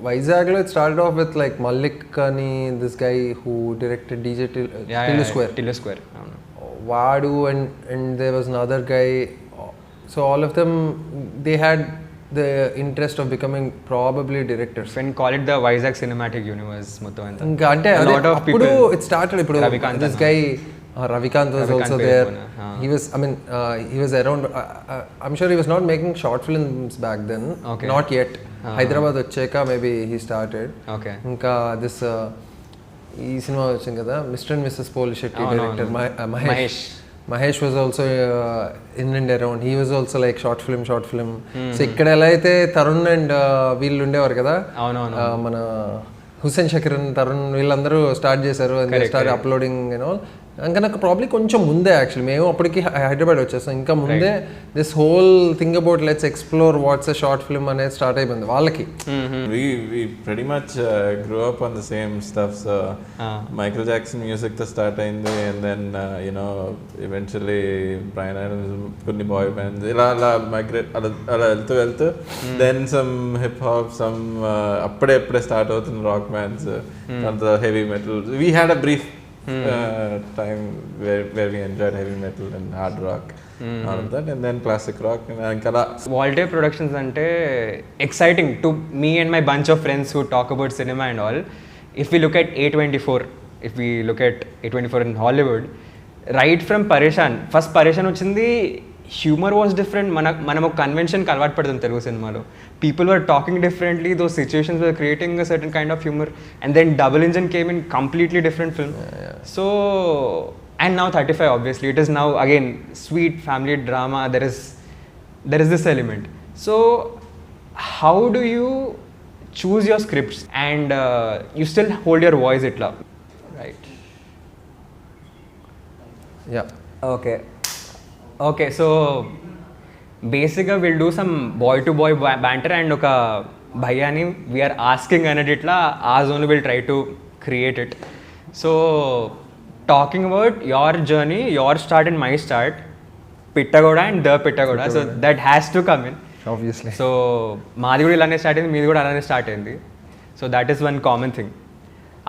Vizag it started off with like Malik Kani, this guy who directed DJ Tillu Square. Tillu Square. Vadu and there was another guy. So all of them, they had the interest of becoming probably directors. When call it the Vizag Cinematic Universe మొత్తం అంతా. ఇంకా అంటే a lot of people. It started ఇప్పుడు this guy Ravikant was also there. He was, I mean, he was around. I'm sure he was not making short films back then. Okay. Not yet. Hyderabad వచ్చాక maybe he started. Okay. ఇంకా this ఈ సినిమా వచ్చింది కదా Mr and Mrs Polishetty director Mahesh was also in and around. He was also like short film. So ఇక్కడ ఎలా అయితే Tarun and వీళ్ళు ఉండేవారు కదా మన హుస్సేన్ షకీర్ తరుణ్ వీళ్ళందరూ స్టార్ట్ చేశారు and start uploading and all. ఇంకా నాకు ప్రాబ్లీ కొంచెం ముందే యాక్చువల్లీ మేము అప్పటికి హైదరాబాద్ వచ్చేస్తాం ఇంకా ముందే this whole thing about let's explore what's a short film అనేది స్టార్ట్ అయిపోయింది వాళ్ళకి. We pretty much grew up on the same stuff. So Michael Jackson music to start అయింది and then you know eventually Brian Adams కొన్ని boy bands ఇలా migrate అలా వెళ్తూ then some hip hop some అప్పుడే start అవుతుంది rock bands and the heavy metal. We had a brief time where we enjoyed heavy metal and hard rock, all of that, and then classic rock. And Waltair Productions ante exciting to me and my bunch of friends who talk about cinema and all. If we look at A24, if we look at A24 in Hollywood, right from Pareshan, first Pareshan వచ్చింది. Humour was different. మనం ఒక కన్వెన్షన్కి అలవాటు పడుతుంది తెలుగు సినిమాలో. People were talking differently, though situations were creating a certain kind of humour and then double engine came in completely different film. So and now 35 obviously it is now again sweet family drama. There is this element. So how do you choose your scripts and you still hold your voice itla, right? Yeah. Okay, so basically we'll do some boy to boy banter and oka bhaiyani we are asking anadi itla as only we'll try to create it. So talking about your journey, your start and my start, Pitta Goda and the Pitta Goda, so that has to come in obviously. So maadi kuda ilane start ayindi, meedi kuda alane start ayindi. So that is one common thing.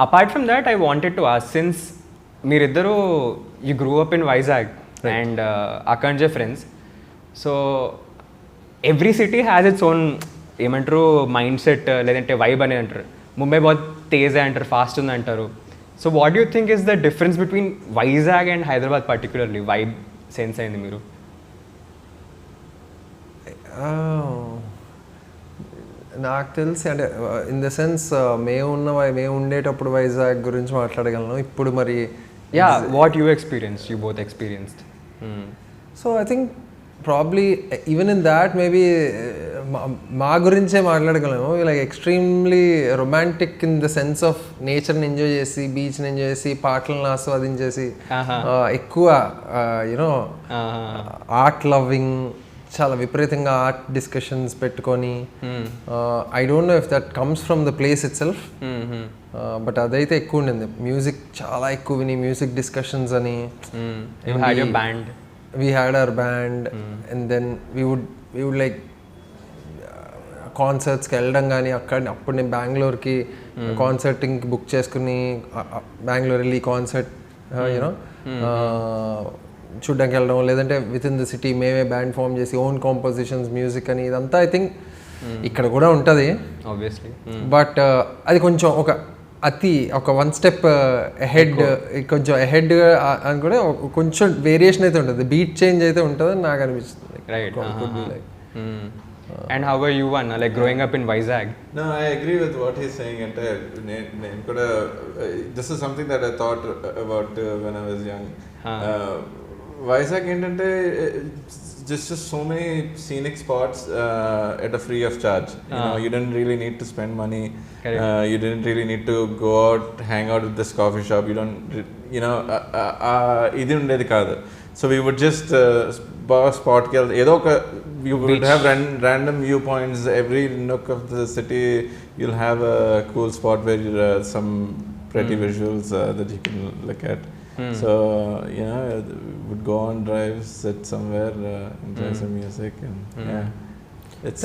Apart from that, I wanted to ask, since meeriddaru you grew up in Vizag, right, and Akanj friends, so every city has its own ఏమంటారు mind set లేదంటే vibe అనేది అంటారు. ముంబై బాగా తేజ్ అంటారు, fast ఉంది అంటారు. So what do you think is the difference between Vizag and Hyderabad particularly vibe sense అయింది మీరు? నాకు తెలిసి అంటే ఇన్ ద సెన్స్ మేము ఉండేటప్పుడు వైజాగ్ గురించి మాట్లాడగలను. ఇప్పుడు మరి what you experienced, you both experienced. So I think probably even in that maybe మా గురించే మాట్లాడగలము. Like extremely romantic in the sense of నేచర్ని ఎంజాయ్ చేసి, బీచ్ని ఎంజాయ్ చేసి, పాటలను ఆస్వాదించేసి, ఎక్కువ యునో ఆర్ట్ లవింగ్, చాలా విపరీతంగా ఆర్ట్ డిస్కషన్స్ పెట్టుకొని, I don't no if that comes from the place it self, but అదైతే ఎక్కువ ఉండింది. మ్యూజిక్ చాలా ఎక్కువ విని, మ్యూజిక్ డిస్కషన్స్ అని. We had our band and then we would like కాన్సర్ట్స్కి వెళ్ళడం కానీ, అప్పుడు నేను బెంగళూరుకి కాన్సర్టింగ్కి బుక్ చేసుకుని బెంగళూరు వెళ్ళి కాన్సర్ట్ యూనో చూడ్డానికి వెళ్ళడం, లేదంటే విత్ ఇన్ ద సిటీ మేమే బ్యాండ్ ఫామ్ చేసి ఓన్ కాంపోజిషన్స్, మ్యూజిక్ అని, ఇదంతా ఐ థింక్ ఇక్కడ కూడా ఉంటుంది ఆబ్వియస్లీ. బట్ అది కొంచెం ఒక వన్ స్టెప్ అహెడ్, కొంచెం అహెడ్ అని కూడా కొంచెం వేరియేషన్ అయితే ఉంటుంది, బీట్ చేంజ్ అయితే ఉంటుంది అని నాకు అనిపిస్తుంది. And how were you, one like growing up in Vizag? No, I agree with what he's saying. And this is something that I thought about when I was young. Vizag ఏంటంటే just so many scenic spots at a free of charge. You know, you didn't really need to spend money. You didn't really need to go out, hang out at this coffee shop. You don't, you know, ఇది ఉండేది కాదు. So we would just spot ఏదో ఒక, you would have random viewpoints. Every nook of the city you'll have a cool spot where some pretty visuals that you can look at. So you know, would go on drives, sit somewhere, enjoy some music, and It's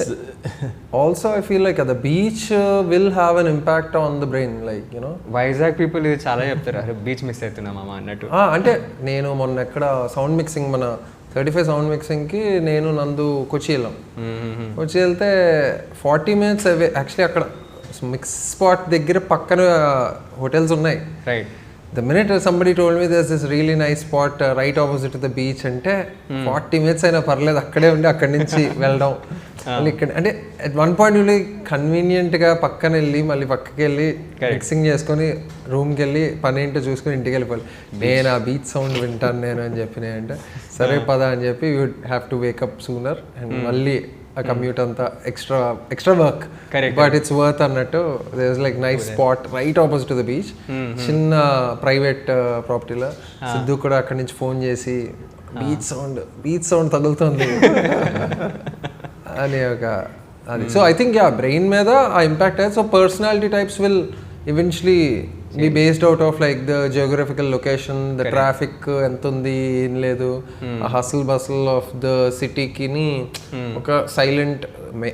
Also, I feel like the beach will have an impact on the brain, like, you know. Vizag people ఇది చాలా చెప్తారు, అరే beach miss అవుతున్నా మామ అన్నట్టు. అంటే నేను మొన్న ఎక్కడ సౌండ్ మిక్సింగ్ మన 35 సౌండ్ మిక్సింగ్కి నేను నందు కొచ్చి వెళ్ళాం. కొచ్చి వెళ్తే 40 minutes అవే యాక్చువల్లీ అక్కడ మిక్స్ స్పాట్ దగ్గర పక్కన హోటల్స్ ఉన్నాయి. Right. The minute somebody told me there's this really nice spot right opposite to the beach అంటే 40 minutes అయినా పర్లేదు అక్కడే ఉండి అక్కడి నుంచి వెళ్ళడం. ఇక్కడ అంటే అట్ వన్ పాయింట్ కన్వీనియంట్గా పక్కన వెళ్ళి మళ్ళీ పక్కకి వెళ్ళి మిక్సింగ్ చేసుకొని రూమ్కి వెళ్ళి పని ఏంటో చూసుకొని ఇంటికి వెళ్ళిపోవాలి. నేను ఆ బీచ్ సౌండ్ వింటాను నేను అని చెప్పిన అంటే సరే పద అని చెప్పి you have to wake up sooner and మళ్ళీ ఆ కమ్యూట్ అంతా extra work but it's worth అన్నట్టు. There was like nice spot right opposite to the beach. చిన్న ప్రైవేట్ ప్రాపర్టీలో సిద్ధు కూడా అక్కడి నుంచి ఫోన్ చేసి బీచ్ సౌండ్ తగులుతుంది అని ఒక అది. సో ఐ థింక్ బ్రెయిన్ మీద ఆ ఇంపాక్ట్ అయ్యేది. So personality types will eventually be based out of like the geographical location, the traffic ఎంత ఉంది ఏం లేదు, ఆ హస్ల్ బస్ల్ ఆఫ్ ద సిటీకి ఒక సైలెంట్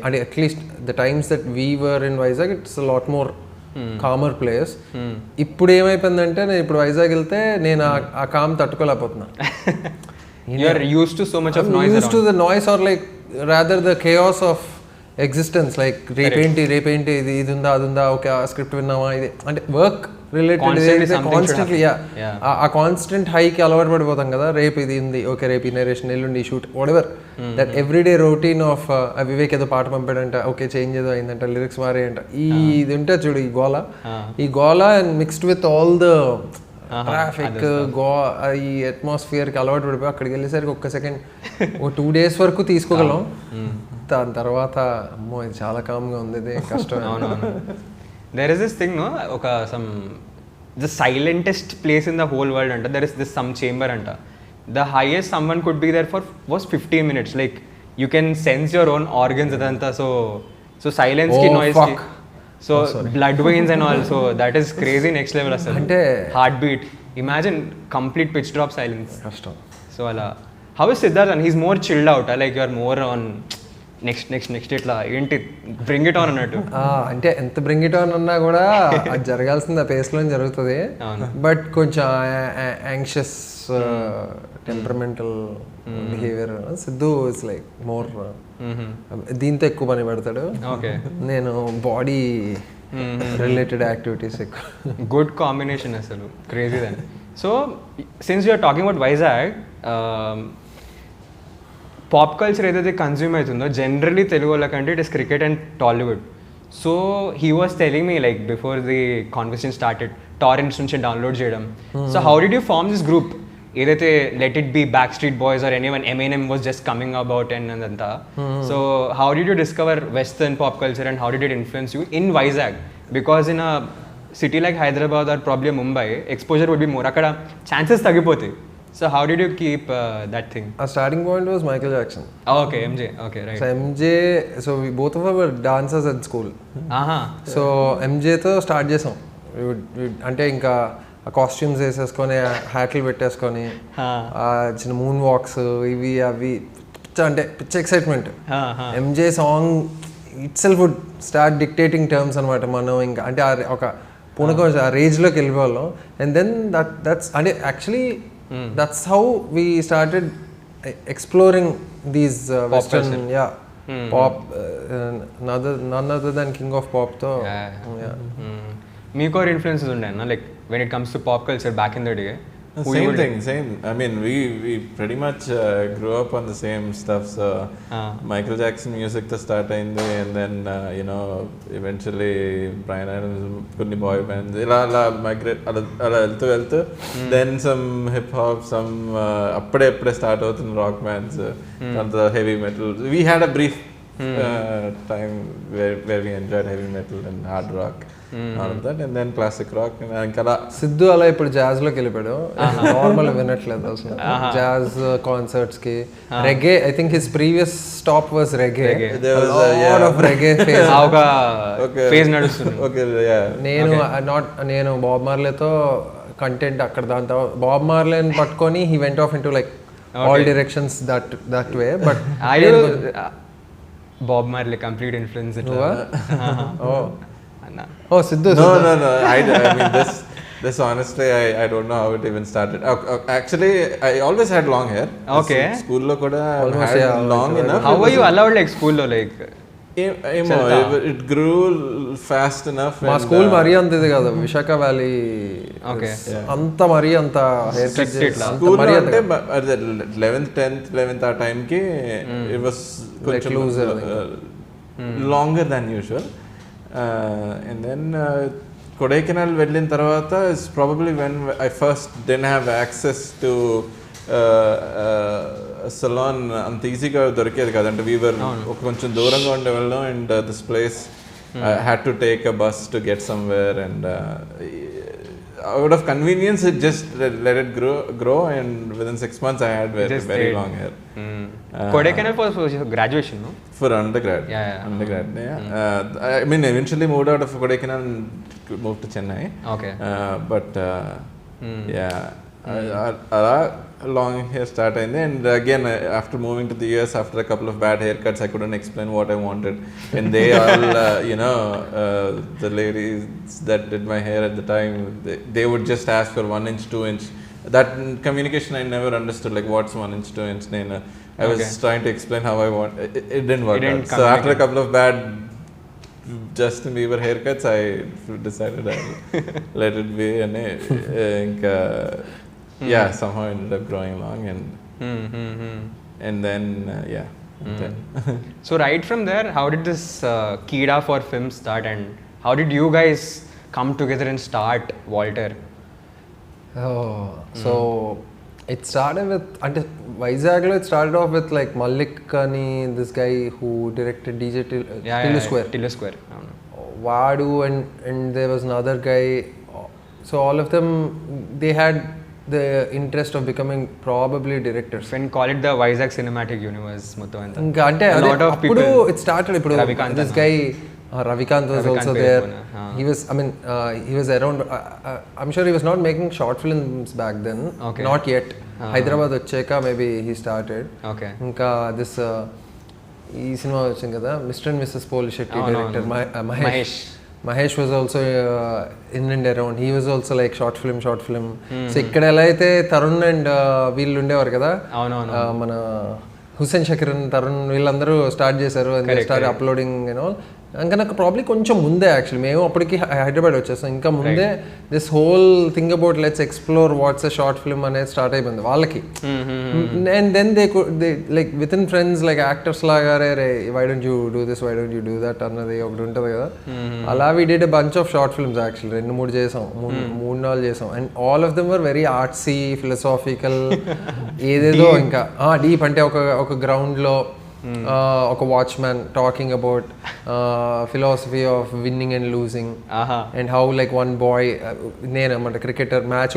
అంటే at least the times that we were in Vizag it's lot more comer place. ఇప్పుడు ఏమైపోయిందంటే నేను ఇప్పుడు వైజాగ్ వెళ్తే నేను ఆ com తట్టుకోలేకపోతున్నా. used to so much of noise, used to the noise or like rather the chaos of existence, like రేపేంటి ఇది ఉందా అది ఉందా, ఓకే ఆ స్క్రిప్ట్ విన్నామా, ఇది అంటే వర్క్ రిలేటెడ్ కాన్స్టెంట్లీ ఆ కాన్స్టెంట్ హైకి అలవాటు పడిపోతాం కదా. రేపు ఇది ఉంది, ఓకే రేపు ఈ నరేషన్, ఎల్లుండి shoot, what ever that everyday routine of Vivek ఏదో పాట పంపాడంట, ఓకే చేంజ్ ఏదో అయిందంట, లిరిక్స్ మారాయంట, ఇది ఉంటే చూడు ఈ గోల and mixed with all the traffic ఈ అట్మాస్ఫియర్కి అలవాటు పడిపోయి అక్కడికి వెళ్ళేసరికి ఒక్క సెకండ్ ఒక 2 days వరకు తీసుకోగలం. దాని తర్వాత అమ్మో ఇది చాలా కామ్గా ఉంది, ఇది కష్టం. అవునవును. there is this thing, no, oka some the silentest place in the whole world anta, there is this some chamber anta, the highest someone could be there for was 15 minutes, like you can sense your own organs adanta, so silence ki noise ki, so blood veins and all, so that is crazy next level asalu. Ante heartbeat, imagine complete pitch drop silence, kashtam. So ala how is Siddarth, and he's more chilled out, like you are more on next ఇట్లా ఏంటి bring it on అన్నట్టు. అంటే ఎంత bring it on అన్నా కూడా అది జరగాల్సింది ఆ పేస్లో జరుగుతుంది. బట్ కొంచెం anxious temperamental behaviour. Siddhu is like more దీంతో ఎక్కువ పని పెడతాడు, నేను బాడీ రిలేటెడ్ యాక్టివిటీస్ ఎక్కువ. గుడ్ కాంబినేషన్ అసలు, క్రేజీ దాన్. So since you're talking about Vizag, pop culture ఏదైతే కన్జ్యూమ్ అవుతుందో జనరలీ తెలుగు వాళ్ళకంటే it is cricket and Tollywood. So he was telling me like before the conversation started torrents నుంచి డౌన్లోడ్ చేయడం. So how did you form this group? ఏదైతే let it be back street Boys or anyone, Eminem was just coming about and అదంతా. So how did you discover western pop culture and how did it influence you in Vizag? Because in a city like Hyderabad or probably Mumbai exposure would be more, అక్కడ chances తగ్గిపోతాయి. So how did you keep that thing? Our starting point was Michael Jackson. Oh, okay, MJ. Okay, right. So we both of us were dancers at school. So MJ తో start చేసాం. అంటే ఇంకా costumes వేసేసుకొని హ్యాట్లు పెట్టేసుకొని చిన్న moon wax ఇవి అవి అంటే పిచ్చ excitement. MJ song itself would start dictating terms అనమాట. మనం ఇంకా అంటే ఒక పూనకం ఆ రేంజ్లోకి వెళ్ళిపోవాళ్ళం. అండ్ దెన్ దట్స్ అంటే actually that's how we started exploring these western pop, none other than king of pop tho meeko influences undaina, like when it comes to pop culture back in the day? Same. I mean, we pretty much grew up on the same stuff. So Michael Jackson music to start ayindi, and then you know, eventually Brian Adams, kunni boy bands ila migrate ala elthu then some hip hop, some appade start avutunna rock bands, and the heavy metal. We had a brief time where we enjoyed heavy metal and hard rock, all of that, and then classic rock. And Siddhu అలా ఇప్పుడు jazz లోకి వెళ్ళిపోయాడు. Normal వినట్లేదు అసలు jazz concerts కి. రెగే, I think his previous stop was రెగే. There was a lot of reggae phase. Phase నడుస్తుంది. నేను Bob మార్లేతో content అక్కడ దాని తర్వాత బాబ్ మార్లేని పట్టుకొని he went off into like all directions that way. But Bob Marley complete influence నువ్వా? అన్న. ఓ Siddhu. No. I mean this honestly I don't know how it even started. Actually I always had long hair. Okay. School lo kuda Almost, had yeah, long like, enough. How were you allowed like school లో like It grew fast enough. మా school మరీ అంత ఇది కాదు, Visakha valley. Okay. అంత మరీ అంత hair cut school అంటే 11th ఆ టైం కి it was కొంచెం looser, longer than usual. And then Kodaikanal వెళ్ళిన తర్వాత is probably when I first didn't have access to salon అంత ఈజీగా దొరికేది కదంటే we were కొంచెం దూరంగా ఉండేవాళ్ళం and this place I had to take a bus to get somewhere and out of convenience it just let it grow and within 6 months I had very long hair. Kodaikanal for graduation, no? For undergrad. Undergrad. I mean, eventually moved out of Kodaikanal and moved to Chennai. Okay. But long hair start and again after moving to the US after a couple of bad haircuts I couldn't explain what I wanted and they all the ladies that did my hair at the time they would just ask for 1 inch 2 inch. That communication I never understood, like what's 1 inch 2 inch. I was trying to explain how I want it didn't work out. So after a couple of bad Justin Bieber haircuts I decided I'll let it be and somehow ended up growing long and then So right from there, how did this Keeda for film start and how did you guys come together and start Waltair? So it started with అంటే వైజాగ్లో it started off with like Malik అని this guy who directed DJ Tillu Square. Vadu and there was another guy. So all of them they had the interest of becoming probably directors. When call it the Vizag cinematic universe మొత్తం అంతా. ఇంకా అంటే అప్పుడు it started ఇప్పుడు this guy Ravikant was also there. He was around. I'm sure he was not making short films back then. Okay. Not yet. Hyderabad వచ్చాక maybe he started. Okay. ఇంకా this ఈ సినిమా వచ్చింది కదా Mr and Mrs Polishetty director Mahesh was also in and around. He was also like short film. So ఇక్కడ ఎలా అయితే Tarun and వీళ్ళు ఉండేవారు కదా, మన హుస్సేన్ షకీరన్ తరుణ్ వీళ్ళందరూ స్టార్ట్ చేశారు and start uploading and all. ఇంకా నాకు ప్రాబ్లీ కొంచెం ముందే యాక్చువల్లీ మేము అప్పటికి హైదరాబాద్ వచ్చేస్తాం. ఇంకా ముందే this whole thing about let's explore what's a short film అనేది స్టార్ట్ అయిపోయింది వాళ్ళకి. And then they like with in friends like actors లాగా రే why don't you do this why don't you do that అన్నది ఒకటి ఉంటుంది కదా. అలా we did a bunch of short films actually 2-3 చేసాం, 3-4 చేసాం. And all of them were very artsy philosophical ఏదేదో ఇంకా డీప్ అంటే ఒక గ్రౌండ్లో ఒక watchman talking about philosophy of winning and losing and how like one boy నేనమాట క్రికెటర్ మ్యాచ్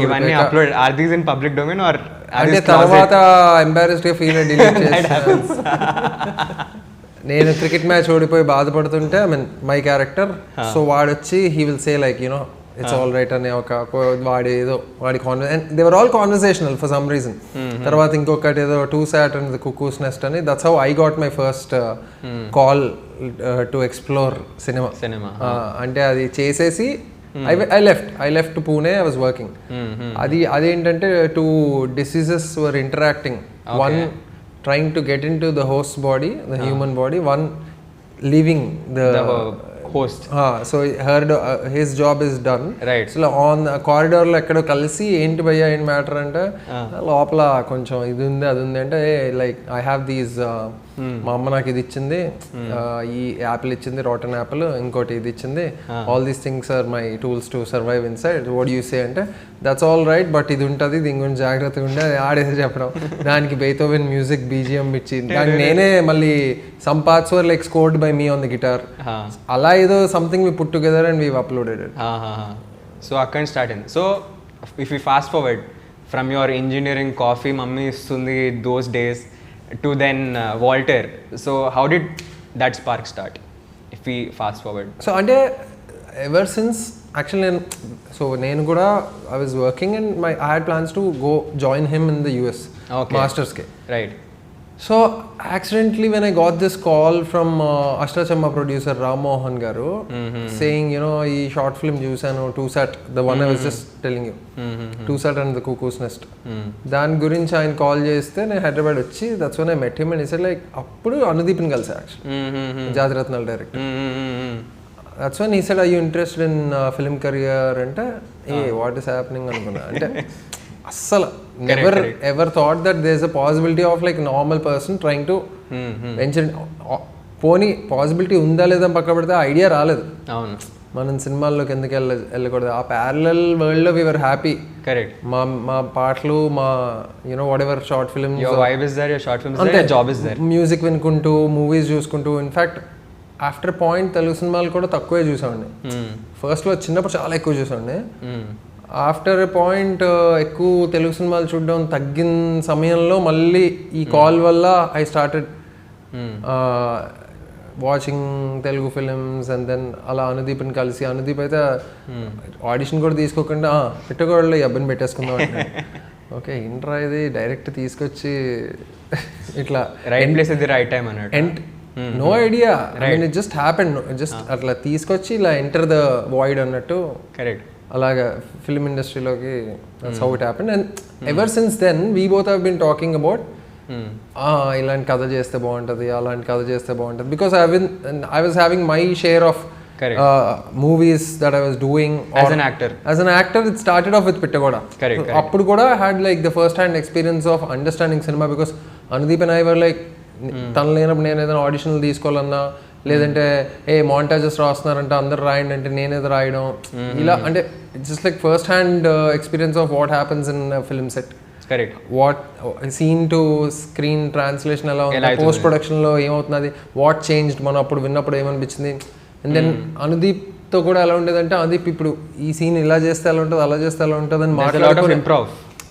అంటే తర్వాత ఎంబారెస్డ్ గా ఫీల్ డిలీట్ చేసి నేను క్రికెట్ మ్యాచ్ ఓడిపోయి బాధపడుతుంటే I mean my character so వాడొచ్చి he will say like you know it's all right అనే వాడి and they were all conversational for some reason. తర్వాత ఇంకొకటి ఏదో two sought and the cuckoo's nest అని that's how I got my first call to explore cinema. అంటే అది చేసేసి I left to Pune. I was working. అదేంటంటే two diseases were interacting. One trying to get into the host body, the human body, one leaving the host. So his job is done. Right. So on corridor lo ekkado kalisi enti bhayya em matter ante lopala koncham idi undi adi undi ante like I have these మా అమ్మ నాకు ఇది ఇచ్చింది, ఈ Apple ఇచ్చింది, rotten Apple, ఇంకోటి ఇది ఇచ్చింది, all these things are my tools to survive inside. What you say అంటే దట్స్ ఆల్ రైట్ బట్ ఇది ఉంటుంది, దీని గురించి జాగ్రత్తగా ఉండే ఆడేసి చెప్పడం. దానికి బెథోవెన్ మ్యూజిక్ బీజిఎం ఇచ్చి దానికి నేనే మళ్ళీ some parts were like scored by me on the guitar. అలా ఏదో something we put together and we uploaded it. So అక్కడ స్టార్ట్ అయింది. So if you fast forward from your engineering coffee mummy ఇస్తుంది those days to then Waltair. So how did that spark start if we fast forward? So ante ever since actually nenu kuda I was working and I had plans to go join him in the US. Okay. Masters ke. Right. So accidentally when I got this call from Ashta Chamma producer Mohan garu saying ఈ short film చూసాను two sought the one I was just telling you two sought and the cuckoo's nest దాని గురించి ఆయన call చేస్తే నేను హైదరాబాద్ వచ్చి that's one I met him and is like అప్పుడు అనుదీప్ని కలిసా యాక్చువల్లీ జాతిరత్నాల director that's one he said I you interested in film career అంటే వాట్ ఈస్ హ్యాపెనింగ్ అనుకున్నా అంటే అస్సలు ever thought that there is a possibility of like normal person trying to venture పోనీ possibility ఉందా లేదా పక్క పెడితే ఐడియా రాలేదు అవును మనం సినిమాల్లోకి ఎందుకు వెళ్ళకూడదు ఆ ప్యారలల్ వరల్డ్ లో వీఆర్ హ్యాపీ కరెక్ట్ మా పాటలు మా whatever short film music వినుకుంటూ మూవీస్ చూసుకుంటూ ఇన్ఫాక్ట్ ఆఫ్టర్ పాయింట్ తెలుగు సినిమాలు కూడా తక్కువే చూసామండి ఫస్ట్లో చిన్నప్పుడు చాలా ఎక్కువ చూసామండి ఆఫ్టర్ ఎ పాయింట్ ఎక్కువ తెలుగు సినిమాలు చూడడం తగ్గిన సమయంలో మళ్ళీ ఈ కాల్ వల్ల I started watching Telugu films and then అలా అనుదీప్ని కలిసి అనుదీప్ అయితే ఆడిషన్ కూడా తీసుకోకుండా పెట్టగోడలో ఈ అబ్బాయిని పెట్టేసుకుందాం అంటే ఓకే ఇంట్రా ఇది డైరెక్ట్ తీసుకొచ్చి ఇట్లా రైట్ ప్లేస్ ఇది రైట్ టైం అన్నట్టు no idea I mean it just happen just అట్లా తీసుకొచ్చి ఇలా ఎంటర్ ద వాయిడ్ అన్నట్టు కరెక్ట్ అలాగా ఫిల్మ్ ఇండస్ట్రీలోకి that's how it happen and ever since then we both have been talking about ఇలాంటి కథ చేస్తే బాగుంటుంది అలాంటి కథ చేస్తే బాగుంటుంది because I was having my share of movies that I was doing as an actor it started off with పిట్టగోడ అప్పుడు కూడా had like the first hand experience of understanding cinema because Anudeep and I were like తను లేనప్పుడు నేను ఏదైనా ఆడిషన్లు తీసుకోవాలన్నా లేదంటే montages రాస్తున్నారంటే అందరు రాయండి అంటే నేనేదో రాయడం ఇలా అంటే it's just like first hand experience of what happens in film set correct what scene to screen translation ఎలా ఉంది పోస్ట్ ప్రొడక్షన్లో ఏమవుతున్నది వాట్ చేంజ్డ్ మనం అప్పుడు విన్నప్పుడు ఏమనిపించింది అండ్ దెన్ అనుదీప్తో కూడా ఎలా ఉండేదంటే అనుదీప్ ఇప్పుడు ఈ సీన్ ఇలా చేస్తే ఎలా ఉంటుంది అలా చేస్తే ఎలా ఉంటుంది అని మాట్లాడుతూ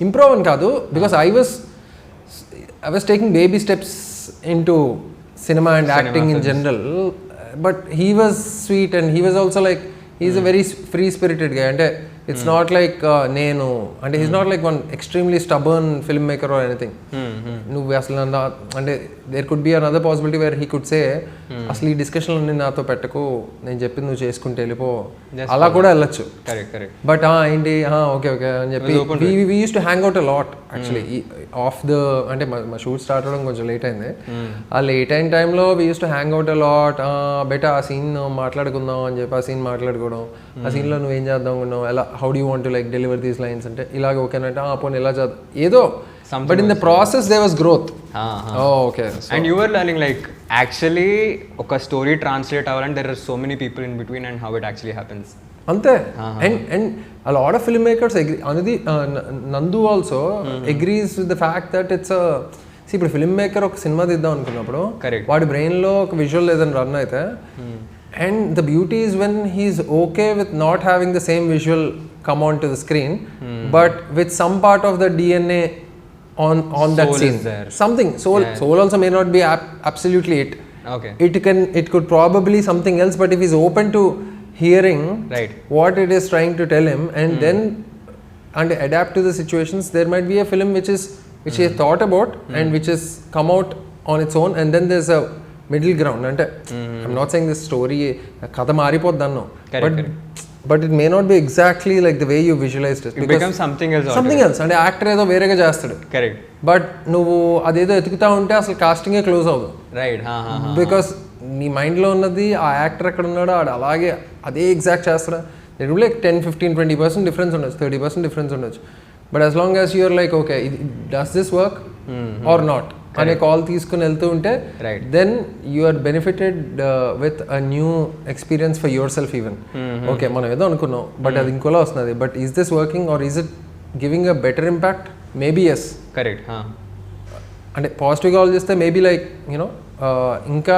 ఇంప్రూవ్ అని కాదు because I was taking baby steps into cinema and acting in general but he was sweet and he was also like he's a very free spirited guy and it's not like nenu and he's not like one extremely stubborn filmmaker or anything నువ్వు అసలు అంటే there could be another possibility where he could say అసలు ఈ discussion అన్ని నాతో పెట్టకు నేను చెప్పింది నువ్వు చేసుకుంటే వెళ్ళిపో అలా కూడా వెళ్ళొచ్చు బట్ ఏంటి ఓకే ఓకే అని చెప్పి we used to hang out a lot actually of the అంటే మా షూట్ స్టార్ట్ అవ్వడం కొంచెం లేట్ అయింది ఆ లేట్ అయిన టైంలో we use to hang out a lot better ఆ సీన్ మాట్లాడుకుందాం అని చెప్పి ఆ సీన్ మాట్లాడుకోవడం ఆ సీన్లో నువ్వేం చేద్దాం అనుకున్నావు ఎలా how do want to like deliver these lines అంటే ఇలాగ ఓకేనంటే పోనీ ఎలా చేద్దాం ఏదో but in the process they was growth okay and you are learning like actually ఒక స్టోరీ ట్రాన్స్లేట్ అవ్వాలంటే there are so many people in between and how it actually happens అంతే and a lot of filmmakers agree Nandu also agrees with the fact that it's ఇప్పుడు filmmaker ఒక cinema తీద్దాం అనుకున్నప్పుడు వాడి బ్రెయిన్లో ఒక విజువల్ ఏదైనా రన్ అయితే and the beauty is when he's okay with not having the same visual come on to the screen but with some part of the DNA on that scene something soul also may not be absolutely it it could probably something else but if he's open to hearing what it is trying to tell him and then and adapt to the situations there might be a film which he has thought about and which has come out on its own and then there's a middle ground and I'm not saying this story katha maripoddanno but it may not be exactly like the way you visualized it becomes something else and actor ఏదో వేరేగా చేస్తాడు but నువ్వు అదేదో ఎతుకుతా ఉంటే అసలు కాస్టింగే close అవ్వదు because నీ మైండ్లో ఉన్నది ఆ యాక్టర్ ఎక్కడ ఉన్నాడో ఆడు అలాగే అదే ఎగ్జాక్ట్ చేస్తాడా దెర్ విల్ లైక్ 10-15-20% డిఫరెన్స్ ఉండొచ్చు 30% డిఫరెన్స్ ఉండొచ్చు but as long as you're like okay does this work or not అనే కాల్ తీసుకుని వెళ్తూ ఉంటే then you are benefited with a new experience for yourself even okay మనం ఏదో అనుకున్నాం but అది ఇంకోలా వస్తుంది but is this working or is it giving a better impact maybe yes అంటే పాజిటివ్గా ఆలోచిస్తే మేబీ లైక్ యూనో ఇంకా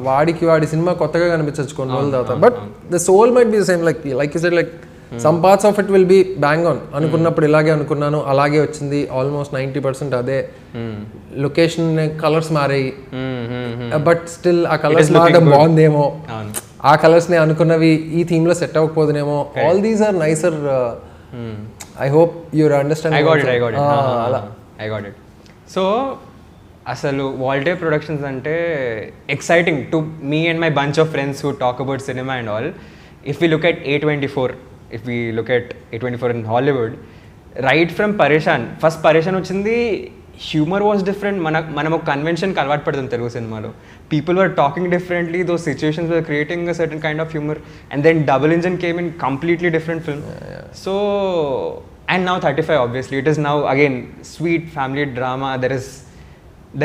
వాడి సినిమా కొత్తగా కనిపించచ్చు కొన్ని రోజుల తర్వాత but the soul might be same like you said like some parts of it will be bang on అనుకున్నప్పుడు ఇలాగే అనుకున్నాను అలాగే వచ్చింది ఆల్మోస్ట్ 90% అదే లొకేషన్ కలర్స్ మారాయి బట్ స్టిల్ ఆ కలర్స్ మారడం బాగుందేమో ఆ కలర్స్ నే అనుకున్నవి ఈ థీమ్ లో సెట్ అవ్వకపోదునేమో all these are nicer I hope you're understand I got it. So అసలు వాల్టైర్ ప్రొడక్షన్స్ అంటే exciting to me and my bunch of friends who talk about cinema and all. If we look at A24 in Hollywood, right from పరేషాన్, first పరేషాన్ వచ్చింది, humour was different. మనం ఒక కన్వెన్షన్కి అలవాటు పడుతుంది తెలుగు సినిమాలో. People were talking differently, though situations were creating a certain kind of humour, and then double engine came in completely different film. So and now 35, obviously it is now again sweet family drama. There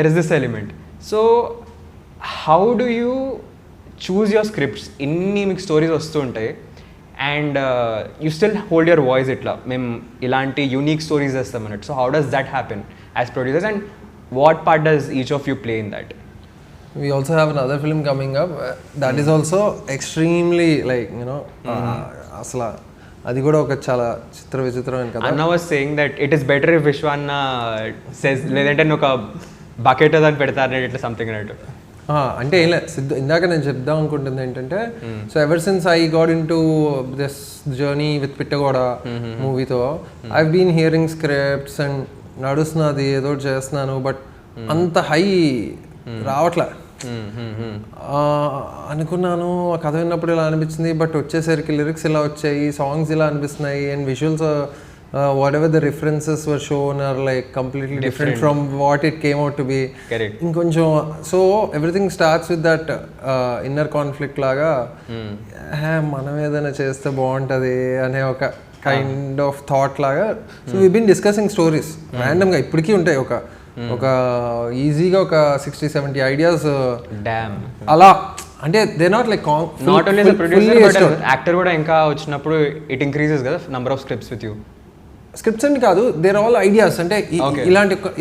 is this element. So how do you choose your scripts? Inni మీకు stories వస్తూ ఉంటాయి and you still hold your voice, ఇట్లా మేము ఇలాంటి unique stories చేస్తాం అన్నట్టు. So how does that happen as producers and what part does each of you play in that? We also have another film coming up that is also extremely like, you know, asla అది కూడా ఒక చాలా విచిత్రమైన కథ. అన్న was saying that it is better if విశ్వ అన్న says, లేదంటే ఒక బకెట్ దాన్ని పెడతారు ఇట్లా సంథింగ్ అన్నట్టు. అంటే ఏం లేదు, ఇందాక నేను చెప్దాం అనుకుంటుంది ఏంటంటే, so ever since I got in to this journey with పిట్ట కూడా మూవీతో, I been hearing scripts and నడుస్తున్నది ఏదో చేస్తున్నాను, బట్ అంత హై రావట్లే. అనుకున్నాను ఆ కథ విన్నప్పుడు ఇలా అనిపించింది, బట్ వచ్చేసరికి లిరిక్స్ ఇలా వచ్చాయి, సాంగ్స్ ఇలా అనిపిస్తున్నాయి, and visuals whatever the references were shown are like completely different from what it came out to be. ఇంకొంచెం so everything starts with that inner conflict లాగా, మనం ఏదైనా చేస్తే బాగుంటుంది అనే ఒక కైండ్ ఆఫ్ థాట్ లాగా. So we been discussing stories ర్యాండమ్గా, ఇప్పటికీ ఉంటాయి ఒక ఈజీగా ఒక 60-70 ఐడియాస్ అలా. అంటే they not like not only the producer but actor కూడా ఇంకా వచ్చినప్పుడు ఇట్ ఇంక్రీజెస్ కదా number of scripts with you. Scripts అని కాదు, దేర్ ఆల్ ఐడియాస్. అంటే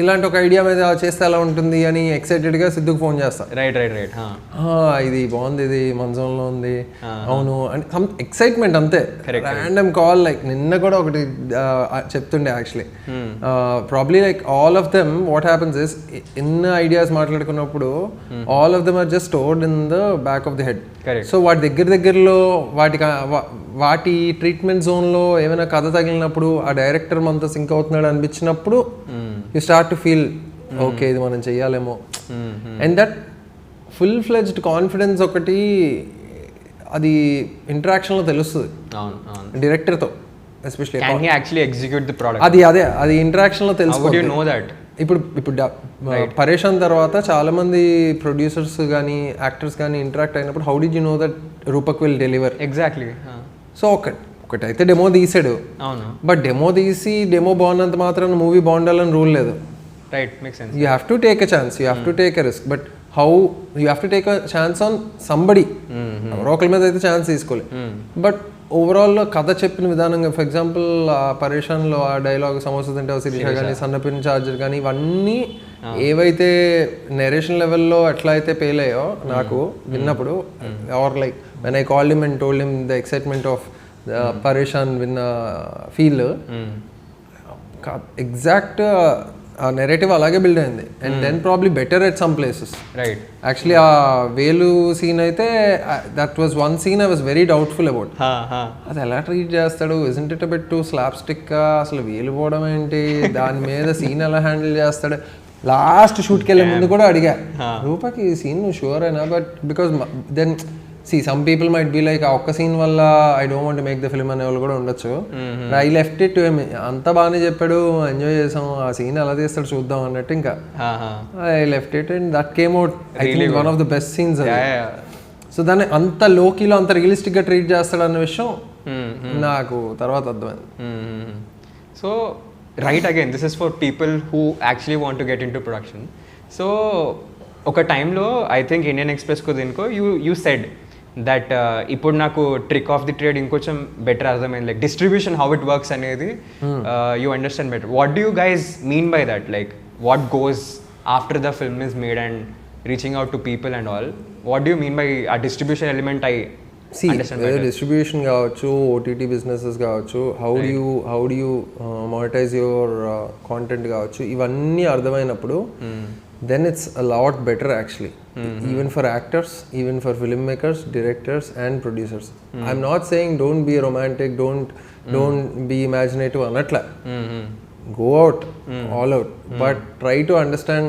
ఇలాంటి ఒక ఐడియా మీద చేస్తే ఎలా ఉంటుంది అని ఎక్సైటెడ్గా సిద్ధుకు ఫోన్ చేస్తా. రైట్ ఇది బాగుంది, ఇది మన జోన్లో ఉంది, అవును అంటే సమ్ ఎక్సైట్మెంట్ అంతే. ర్యాండమ్ కాల్, లైక్ నిన్న కూడా ఒకటి చెప్తుండే actually, probably like all of them what happens is, ఎన్ని ఐడియాస్ మాట్లాడుకున్నప్పుడు all of them are just stored in the back of the head. So వాటి దగ్గరలో వాటి ట్రీట్మెంట్ జోన్లో ఏమైనా కథ తగిలినప్పుడు ఆ డైరెక్టర్ మనతో సింక్ అవుతున్నాడు అనిపించినప్పుడు you start to feel okay ఇది మనం చెయ్యాలేమో. And that full fledged confidence ఒకటి అది ఇంటరాక్షన్లో తెలుస్తుంది డైరెక్టర్తో, ఎస్పెషల్లీ అది ఇంటరాక్షన్లో తెలుస్తుంది. ఇప్పుడు పరేషాన్ తర్వాత చాలా మంది ప్రొడ్యూసర్స్ కానీ యాక్టర్స్ కానీ ఇంటరాక్ట్ అయినప్పుడు how did you know that Rupak will deliver? Exactly. So ఒకటైతే డెమో తీసాడు, బట్ డెమో తీసి డెమో బాగున్నంత మాత్రం మూవీ బాగుండాలని రూల్ లేదు. Right, make sense. You have to take a chance, you have to take a risk, but how you have to take a chance on somebody. ఎవరో ఒకరి మీద అయితే chance తీసుకోలే, but ఓవరాల్లో కథ చెప్పిన విధానంగా, ఫర్ ఎగ్జాంపుల్ పరేషాన్లో ఆ డైలాగ్ సమోసా తింటే శిరీష కానీ సన్నపిన్ చార్జర్ కానీ ఇవన్నీ ఏవైతే నెరేషన్ లెవెల్లో ఎట్లా అయితే పేలయ్యో నాకు విన్నప్పుడు, or like when I called him and told him the excitement of Pareshan విన్న ఫీల్, ఎగ్జాక్ట్ ఆ నెరేటివ్ అలాగే బిల్డ్ అయింది. And then probably better at some places. Right. Actually ఆ వేలు సీన్ అయితే that was one scene I was very doubtful about. అది ఎలా treat చేస్తాడు, isn't it about to slapstick, అసలు వేలు పోవడం ఏంటి, దాని మీద సీన్ ఎలా హ్యాండిల్ చేస్తాడు. లాస్ట్ షూట్కి వెళ్ళే ముందు కూడా అడిగా, రూపాకి ఈ సీన్ నువ్వు షూర్ అయినా, but because then see some people might be like ఆ ఒక్క సీన్ వల్ల I don't want to make the film అనే వాళ్ళు కూడా ఉండొచ్చు. I left it to him, అంతా బాగానే చెప్పాడు, ఎంజాయ్ చేసాం, ఆ సీన్ ఎలా తీస్తాడు చూద్దాం అన్నట్టు ఇంకా I left it and that came out I think one of the best scenes. So దాన్ని అంత లోకీలో అంత రియలిస్టిక్గా ట్రీట్ చేస్తాడు అన్న విషయం నాకు తర్వాత అర్థమైంది. So right, again this is for people who actually want to get into production. So ఒక టైంలో ఐ థింక్ ఇండియన్ ఎక్స్ప్రెస్కు దీనికో యూ సెడ్ దట్ ఇప్పుడు నాకు ట్రిక్ ఆఫ్ ది ట్రేడ్ ఇంకొంచెం బెటర్ అర్థమైంది, like distribution how it works అనేది you understand better. What do you guys mean by that? Like what goes after the film is made and reaching out to people and all, what do you mean by a distribution element? Distribution కావచ్చు, OTT businesses కావచ్చు, how do you monetise your content కావచ్చు, ఇవన్నీ అర్థమైనప్పుడు then it's a lot better actually, even for actors, even for filmmakers, directors and producers. I'm not saying don't be romantic, don't be imaginative anatla, go out all out, but try to understand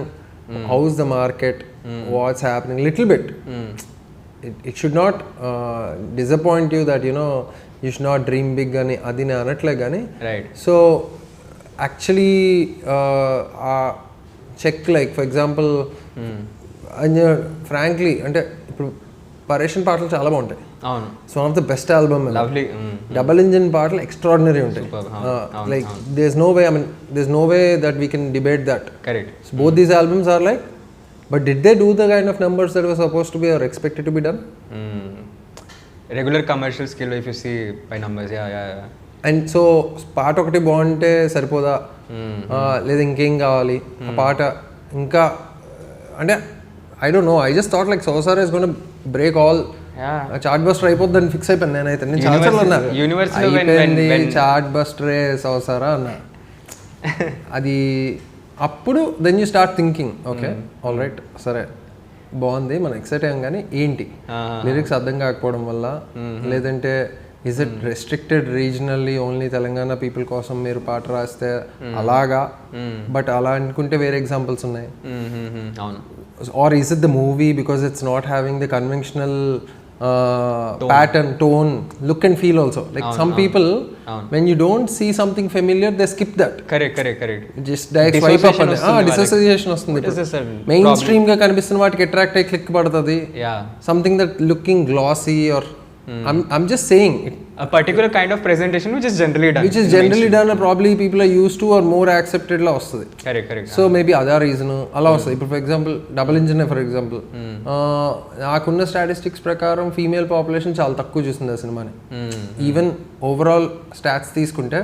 house the market, what's happening little bit. It should not disappoint you that you should not dream big అని అది నేను అనట్లే కానీ. So actually check like for example frankly అంటే ఇప్పుడు పరేషన్ పాటలు చాలా బాగుంటాయి. It's one of the best album. Double engine పాటలు ఎక్స్ట్రాడినరీ ఉంటాయి. Like there is no way that we can debate that. Both these albums are like, but did they do the kind of numbers that were supposed to be or expected to be done? Regular commercial skill if you see by numbers. Yeah. And so పాట ఒకటి బాగుంటే సరిపోదా, లేదా ఇంకేం కావాలి ఆ పాట ఇంకా అంటే I don't know. I just thought like సోసార్ is gonna break all chartbuster అయిపోద్ది అని ఫిక్స్ అయిపోయాను నేనైతే. నేను చాలా సార్లు అన్నా అయిపోయింది చార్ట్ బస్టరే సోసారా అన్నా. అది అప్పుడు then you start thinking okay all right సరే బాగుంది మనం ఎక్సైట్ అయ్యాం కానీ ఏంటి లిరిక్స్ అర్థం కాకపోవడం వల్ల, లేదంటే is it restricted regionally only Telangana people కోసం మీరు పాట రాస్తే అలాగా, బట్ అలా అనుకుంటే వేరే ఎగ్జాంపుల్స్ ఉన్నాయి. Or is it the movie because it's not having the conventional pattern, tone, look and feel also. Like some people, when you don't see something familiar, they skip that. Correct. Just direct swipe up and dissociation వస్తుంది. Main stream గా కనిపిస్తున్న వాటికి attract అయ్యి click పడుతుంది. Something that looking glossy or I'm just saying a particular kind of presentation which is generally done or probably people are used to or more accepted la vastadi. Correct. So maybe other reason ala vastadi. For example double engine for example naakunna statistics prakaram female population chaala takku chusindi aa cinema ni. Even overall stats తీసుకుంటే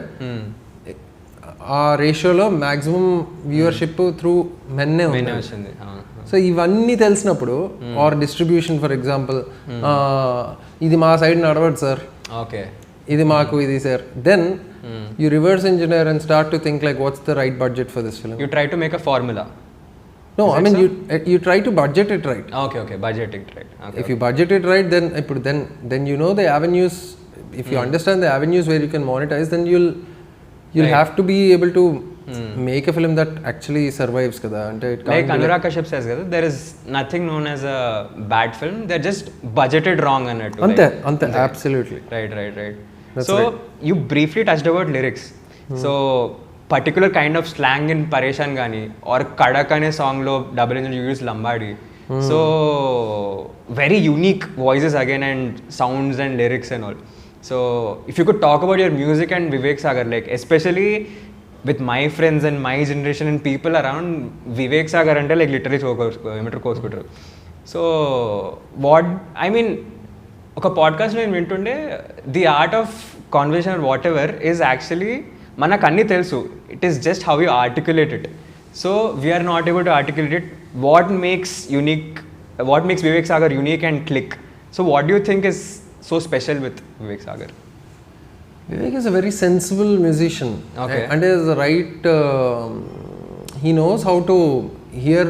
ఆ రేషియోలో maximum viewership through మెన్నే ఉంది. So ఇవన్నీ తెలిసినప్పుడు are distribution for example ఇది మా side నడవదు sir, ఇది మాకు ఇది sir, then you reverse engineer and start to think like what's the right budget for this film. You try to make a formula. No, I mean you try to budget it right. Okay, budget it right. If you budget it right, then you know the avenues. If you understand the avenues where you can monetize, then you'll have to be able to make a film that actually survives kada. Ante it can't like Anurag Kashyap says kada, there is nothing known as a bad film, they're just budgeted wrong annattu. Ante absolutely right. So you briefly touched about lyrics. So particular kind of slang in Pareshan gaani or Kadak ane song lo double engine you use lambadi. So very unique voices again and sounds and lyrics and all. So if you could talk about your music and viveksagar, like especially with my friends and my generation and people around, viveksagar ante like literally meter kosukutaru. So what I mean oka podcast lo నేను వింటుండే the art of conversation or whatever is actually మనకు అన్నీ తెలుసు, it is just how you articulate it. So we are not able to articulate it. What makes viveksagar unique and click? So what do you think is so special with viveksagar? Vivek is a very sensible musician. Okay. And is right he knows how to hear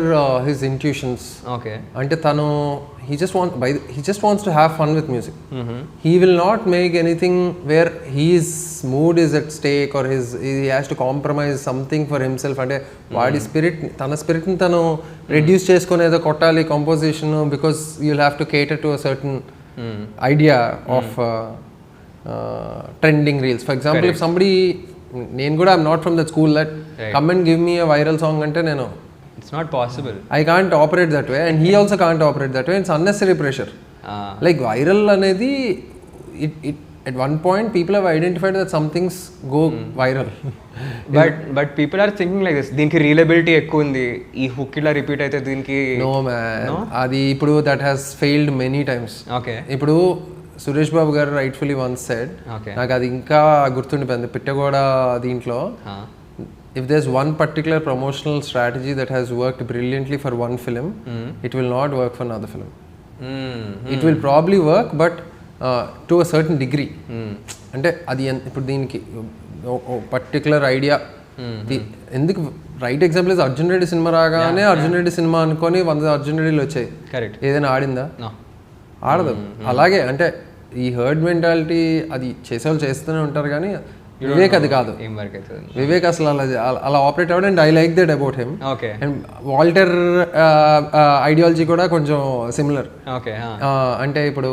his intuitions. Okay. Ante tanu he just wants to have fun with music. He will not make anything where his mood is at stake or he has to compromise something for himself. Ante vaadi spirit ni tanu reduce chesukonedo kottali composition because you'll have to cater to a certain idea of trending reels. For example, if somebody నేను కూడా I'm not from that school that come and give me a viral song ante nenu it's not possible. I can't operate that way and he also can't operate that way. It's unnecessary pressure. Like viral anedi it at one point people have identified that some things go viral. but people are thinking like this, దీనికి రీలబిలిటీ ఎక్కువ ఉంది, ఈ hook ఇలా repeat అయితే దీనికి. No man, అది ఇప్పుడు that has failed many times. Okay. ఇప్పుడు సురేష్ బాబు గారు rightfully once said, నాకు అది ఇంకా గుర్తుండిపోయింది పిట్ట కూడా దీంట్లో, if there's one particular promotional strategy that has worked brilliantly for one film, it will not work for another film. It will probably work but to a certain degree. అంటే అది ఇప్పుడు దీనికి పర్టికులర్ ఐడియా ఎందుకు right example is Arjun Reddy cinema రాగానే Arjun Reddy cinema అనుకొని 100 అర్జున్ రెడ్డిలు వచ్చాయి. ఏదైనా ఆడిందా? ఆడదు. అలాగే అంటే ఈ హర్డ్ మెంటాలిటీ అది చేసేవాళ్ళు చేస్తూనే ఉంటారు కానీ వివేక్ అది కాదు, ఏం వర్క్ అవుతుంది. వివేక్ అసలు అలా ఆపరేట్ అవ్వడం. And I like that about him. Okay. And Walter ideology కూడా కొంచెం సిమిలర్. ఓకే. అంటే ఇప్పుడు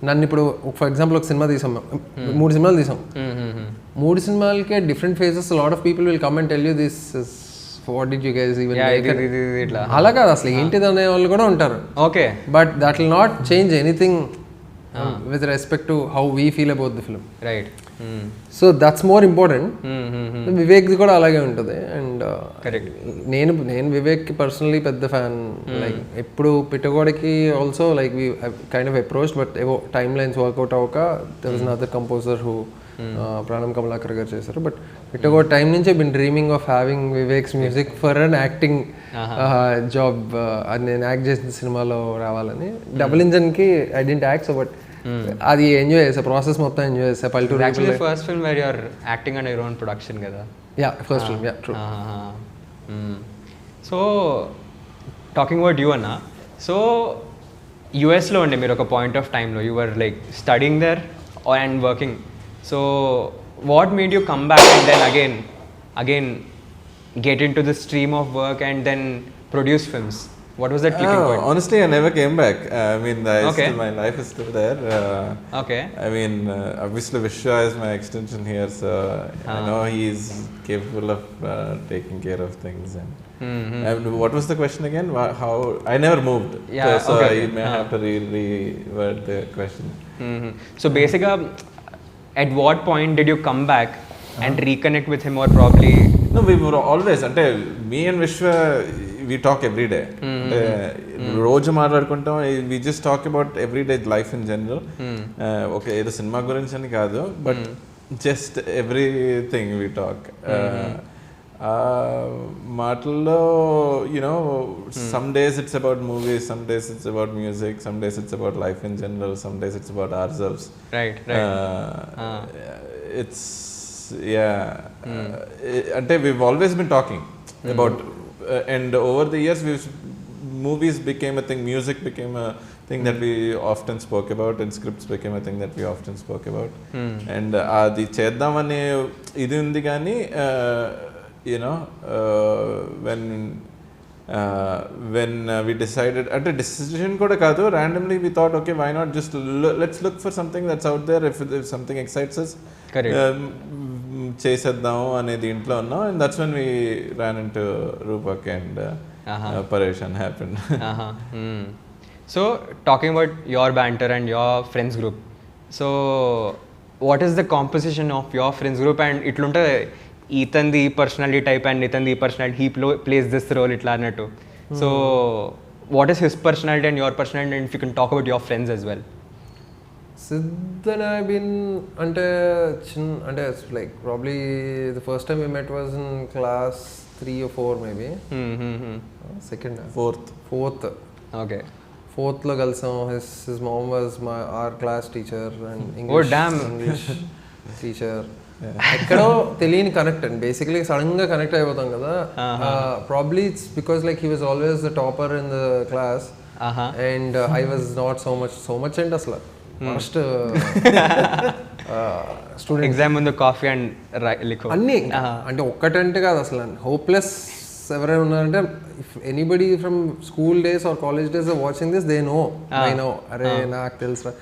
నన్ను ఇప్పుడు ఫర్ ఎగ్జాంపుల్ ఒక సినిమా తీసాం, 3 సినిమాలు తీసాం. 3 సినిమాలకే different phases. Lot of people will come and tell you this what did you guys even ఇట్లా. అలా కాదు, అసలు ఏంటిది అనే వాళ్ళు కూడా ఉంటారు. Okay. But that will not change anything with respect to how we feel about the film. Right. So that's more important. వివేక్ది కూడా అలాగే ఉంటుంది. అండ్ నేను వివేక్కి పర్సనలీ పెద్ద ఫ్యాన్. లైక్ ఎప్పుడు పిట్టగోడకి also like we kind of approach, but ఏవో టైమ్ లైన్స్ వర్కౌట్ అవ్వక there is another composer who Pranam Kamalakar garu చేశారు. బట్ పిట్టగోడ టైం నుంచే been dreaming of having Vivek's music for an acting job. అది నేను యాక్ట్ చేసిన సినిమాలో రావాలని. డబుల్ ఇంజన్కి I didn't act, so but అది ఎంజాయ్ చేసా, ప్రాసెస్ మొత్తం ఎంజాయ్ చేసా. పల్లెటూరు actually first film where you are acting under your own production కదా. Yeah, first film. Yeah, true. So talking about you అన్న, సో యుఎస్లో ఉండే మీరు ఒక పాయింట్ ఆఫ్ టైంలో you were like studying there and working. So what made you come back and then again get into the stream of work and then produce films? What was that clicking point? Honestly, I never came back. I mean, still, my life is still there. Okay. I mean, obviously Vishwa is my extension here, so I know he's capable of taking care of things. And what was the question again? How I never moved. Yeah. So okay. you may have to reword the question. So basically, at what point did you come back and reconnect with him, or probably? No, we were always, అంటే me and Vishwa, we talk every day. అంటే రోజు మాట్లాడుకుంటాం. We just talk about everyday life in general. Okay, ఏదో cinema గురించి అని కాదు, but just everything we talk. మాటల్లో you know some days it's about movies, some days it's about music, some days it's about life in general, some days it's about ourselves. Right. It's అంటే we've always been talking about and over the years movies became a thing, music became a thing that we often spoke about, and scripts became a thing that we often spoke about. And అది చేద్దామనే ఇది ఉంది కానీ when we decided, అంటే decision కూడా కాదు, randomly we thought, okay, why not just let's look for something that's out there. If something excites us, చేసేద్దాము అనే దీంట్లో ఉన్నాం. And that's when we ran into Rupak and Pareshan happened. So talking about your banter and your friends group, so what is the composition of your friends group? And itlunta Ethan the personality type and Ethan the personality, he plays this role itla annattu. So what is his personality and your personality, and if you can talk about your friends as well. Siddharth and I have been అంటే like probably the first time we met was in class 3 or 4 maybe. Second, fourth. Okay. Fourth లో కలిసాం. His mom was our class teacher and English teacher. ఎక్కడో తెలియని connect and basically sudden గా connect అయిపోతాం కదా. Probably it's because like he was always the topper in the class and I was not so much and అసలు first student exam ముందు coffee and అన్నీ అంటే ఒక్కటంటే కాదు అసలు హోప్లెస్ ఎవరైనా ఉన్నారంటే if anybody from school days or college days are watching this they know I know అరే నాకు తెలుసు.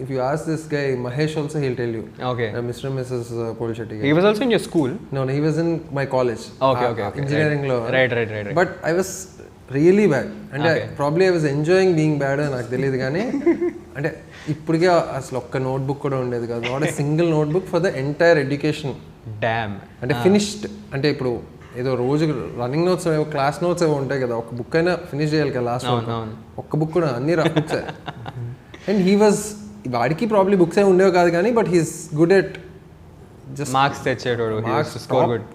If you ask this guy Mahesh also, he'll tell you. Okay. Mr. and Mrs. Polshetty. He was also in your school? No, he was in my college. Okay. Engineering law. Right. But I was really bad. And probably I was enjoying being bad అని నాకు తెలియదు కానీ అంటే ఇప్పటికే అసలు ఒక్క notebook కూడా ఉండేది కాదు. Not a single notebook for the entire education. Damn. అంటే ఫినిష్డ్ అంటే ఇప్పుడు ఏదో రోజు రన్నింగ్ నోట్స్ క్లాస్ నోట్స్ ఏవో ఉంటాయి కదా, ఒక బుక్ అయినా ఫినిష్ చేయాలి కదా లాస్ట్. ఒక్క బుక్ కూడా అన్ని బుక్స్. అండ్ హీ వాజ్ వాడికి ప్రాబ్లీ బుక్స్ ఏమి ఉండేవి కాదు కానీ but he's good at just marks తెచ్చేటోడు.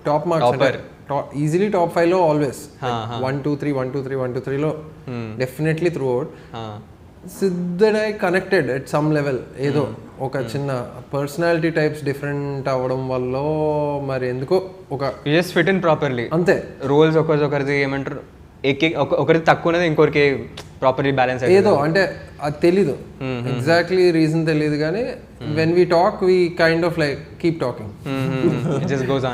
టాప్ మార్క్స్ ఈజీలీ టాప్ 5 లో ఆల్వేస్ 1-2-3 లో definitely throughout. Sid and I connected at some level. ఏదో ఒక చిన్న పర్సనాలిటీ టైప్స్ డిఫరెంట్ అవ్వడం వల్ల మరి ఎందుకో ఒక జస్ట్ ఫిట్ ఇన్ ప్రాపర్లీ అంతే. రోల్స్ ఒకరిది ఏమంటారు ఒకరిది తక్కువ ఉన్నది ఇంకొకరికి ప్రాపర్లీ బ్యాలెన్స్ ఏదో అంటే అది తెలీదు ఎగ్జాక్ట్లీ రీజన్ తెలీదు కానీ when we talk we kind of like keep talking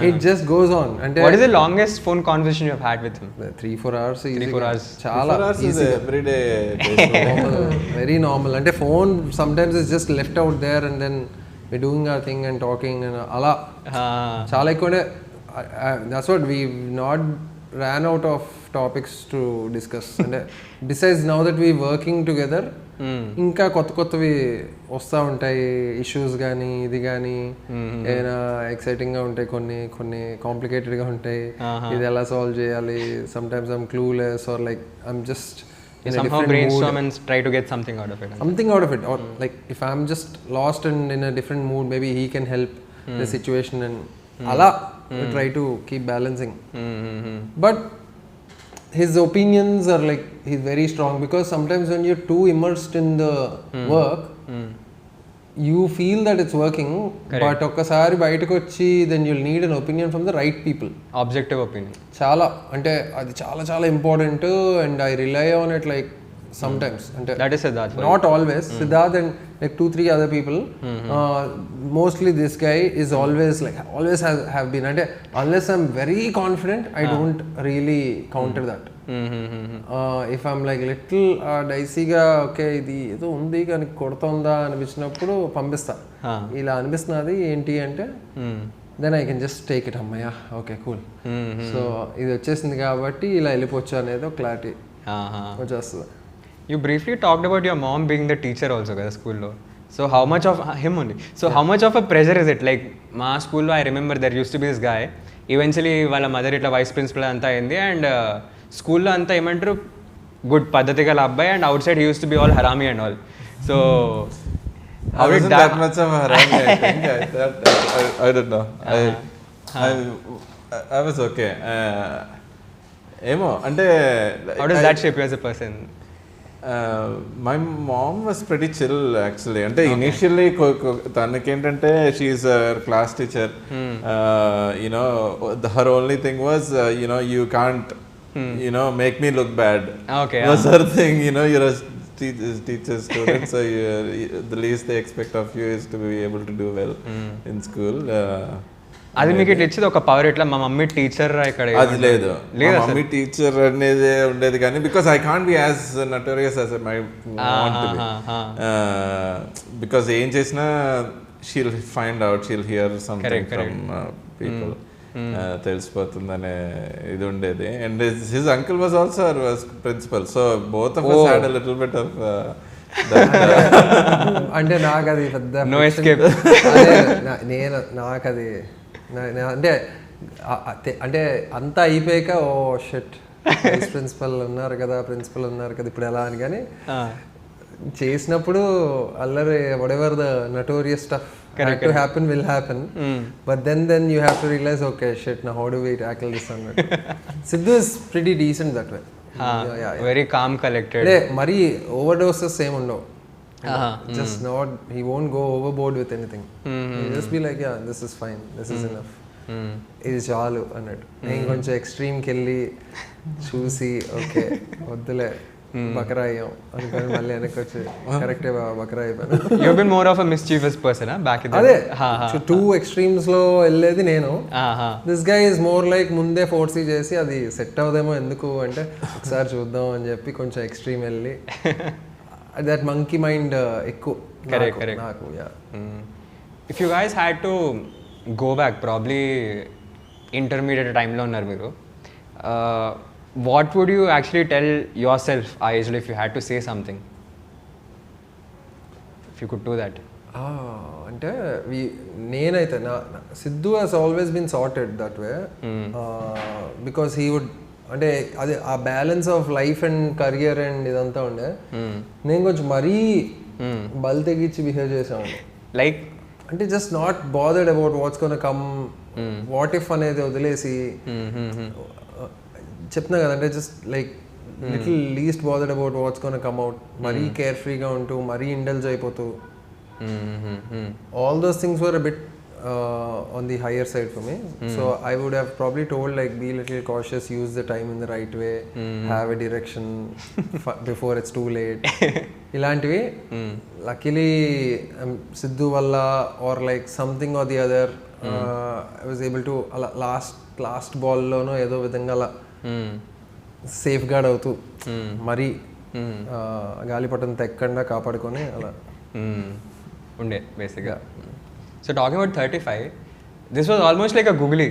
it just goes on అంటే what is the longest phone conversation you have had with him 3-4 hours 3-4 hours చాలా ఎవ్రీడే వెరీ నార్మల్ అంటే phone sometimes is just left out there and then we doing our thing and talking and అలా చాలా ఎక్కువ that's what we not ran out of topics to discuss and besides now that we working together ఇంకా కొత్తవి వస్తూ ఉంటాయి issues కానీ ఇది కానీ ఏదైనా ఎక్సైటింగ్గా ఉంటాయి కొన్ని కాంప్లికేటెడ్గా ఉంటాయి ఇది ఎలా సాల్వ్ చేయాలి sometimes I'm clueless or like I'm just somehow brainstorm and try to get something out of it or like if I'm just lost and in a different mood maybe he can help the situation and ala try to keep balancing but his opinions are like he's very strong because sometimes when you're too immersed in the work you feel that it's working but okkasari bayataku vachi then you'll need an opinion from the right people objective opinion చాలా అంటే అది చాలా important and I rely on it like sometimes and that is Siddarth not always Siddharth and like 2-3 other people mostly this guy is always have been and unless I'm very confident I don't really counter that if I'm like little dicey ga okay ఇది ఏదో ఉంది కానీ కొడుతోందా అనిపించినప్పుడు పంపిస్తా ఇలా అనిపిస్తున్నది ఏంటి అంటే then I can just take it అమ్మయ్య ఓకే కూల్ సో ఇది వచ్చేసింది కాబట్టి ఇలా వెళ్ళిపోవచ్చు అనేది ఒక క్లారిటీ వచ్చేస్తుంది. You briefly talked about your mom being the teacher also kada school lo. So how much of him only? So how much of a pressure is it? Like ma school lo I remember there used to be this guy. Eventually wala mother itla vice principal anta ayindi and school lo anta emantaru good paddhati gala abbai and outside he used to be all harami and all. So how did that much of a harami I think I don't know. I was okay. Emo ante how does that shape you as a person? My mom was pretty chill actually అంటే initially తనకేంటంటే she's a class teacher her only thing was you can't make me look bad was her thing you're a teacher student so the least they expect of you is to be able to do well in school అది మీకు ఇట్లా ఇచ్చేది ఒక power ఇట్లా మా mummy teacher ఇక్కడ అది లేదు మమ్మీ టీచర్ అనేది ఉండేది కానీ because I can't be as notorious as my want to be because ఏం చేసినా she'll find out she'll hear something from people తెలిసిపోతుందనే ఇది ఉండేది and his uncle was also was principal so both of us had a little bit of అంటే నాకు అది పెద్ద no escape నేను నాకు అది అంటే అంతా అయిపోయాక ఓ షిట్ ప్రిన్సిపల్ ఉన్నారు కదా ఇప్పుడు ఎలా అని కానీ చేసినప్పుడు అల్లరి whatever the notorious stuff had to happen will happen but then you have to realize okay shit now how do we tackle this one. Sidhu is pretty decent that way. Very calm collected mari overdoses same ఉండవు just not he won't go overboard with anything he'll just be like yeah this is fine this is enough ఇది చాలు అన్నట్టు నేను కొంచెం ఎక్స్ట్రీమ్కి వెళ్ళి చూసి okay వద్దులే బకరా అయ్యాం అనుకొని మళ్ళీ వెనక్కి వచ్చి కరెక్టే బకరా అయిపోయాను. You been more of a mischievous person back in అదే టూ ఎక్స్ట్రీమ్స్ లో వెళ్ళేది నేను. This guy is more like ముందే ఫోర్సీ చేసి అది సెట్ అవుదేమో ఎందుకు అంటే ఒకసారి చూద్దాం అని చెప్పి కొంచెం ఎక్స్ట్రీమ్ వెళ్ళి దట్ మంకీ మైండ్ ఎక్కువ నాకు. If you guys had to go back probably intermediate టైంలో ఉన్నారు మీరు, what would you actually tell yourself ఆ ఏజ్లో if you had to say something, if you could do that? అంటే నేనైతే Siddhu has always been sorted that way because he would అంటే అది ఆ balance of life and career and ఇదంతా ఉండే. నేను కొంచెం మరీ బల్ తెగించి బిహేవ్ చేసాను. లైక్ అంటే just not bothered about what's gonna come, what if అనేది వదిలేసి చెప్తున్నా కదా, అంటే just like little least bothered about what's gonna come out. మరీ కేర్ ఫ్రీగా ఉంటూ మరీ ఇండల్జ్ అయిపోతూ all those things were a bit on the higher side for me. So I would have probably told like be little cautious, use the time in the right way, have a direction before it's too late. Ilantivi luckily Sidhu valla or like something or the other I was able to last ball lono edo vidhanga ala safeguard అవుతూ మరి గాలిపటం తెక్కకుండా కాపాడుకొని అలా ఉండే బేసిక్గా. So talking about 35, this was almost like a googly.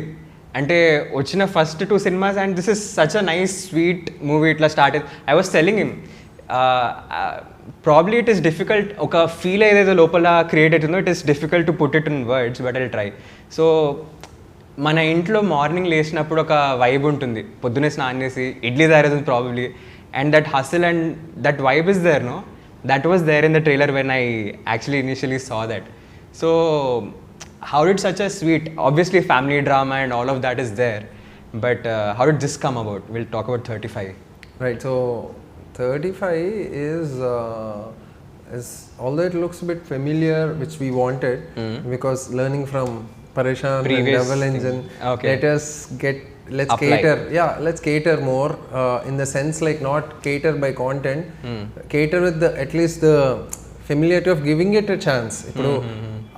అంటే వచ్చిన first 2 cinemas and this is such a nice sweet movie. ఇట్లా start I was telling him probably it is difficult, ఒక ఫీల్ ఏదైతే లోపల క్రియేట్ అవుతుందో it is difficult to put it in words, but I'll try. So మన ఇంట్లో morning లేచినప్పుడు ఒక vibe ఉంటుంది, పొద్దున్నే స్నానం చేసి ఇడ్లీ తయారవుతుంది probably, and that hustle and that vibe is there, no, that was there in the trailer when I actually initially saw that. So how did such a sweet, obviously family drama and all of that is there, but how did this come about? We'll talk about 35. Right, so 35 is although it looks a bit familiar, which we wanted, because learning from Pareshan and Double Engine, okay, let's cater more in the sense like not cater by content, cater with the at least the familiarity of giving it a chance. ఇప్పుడు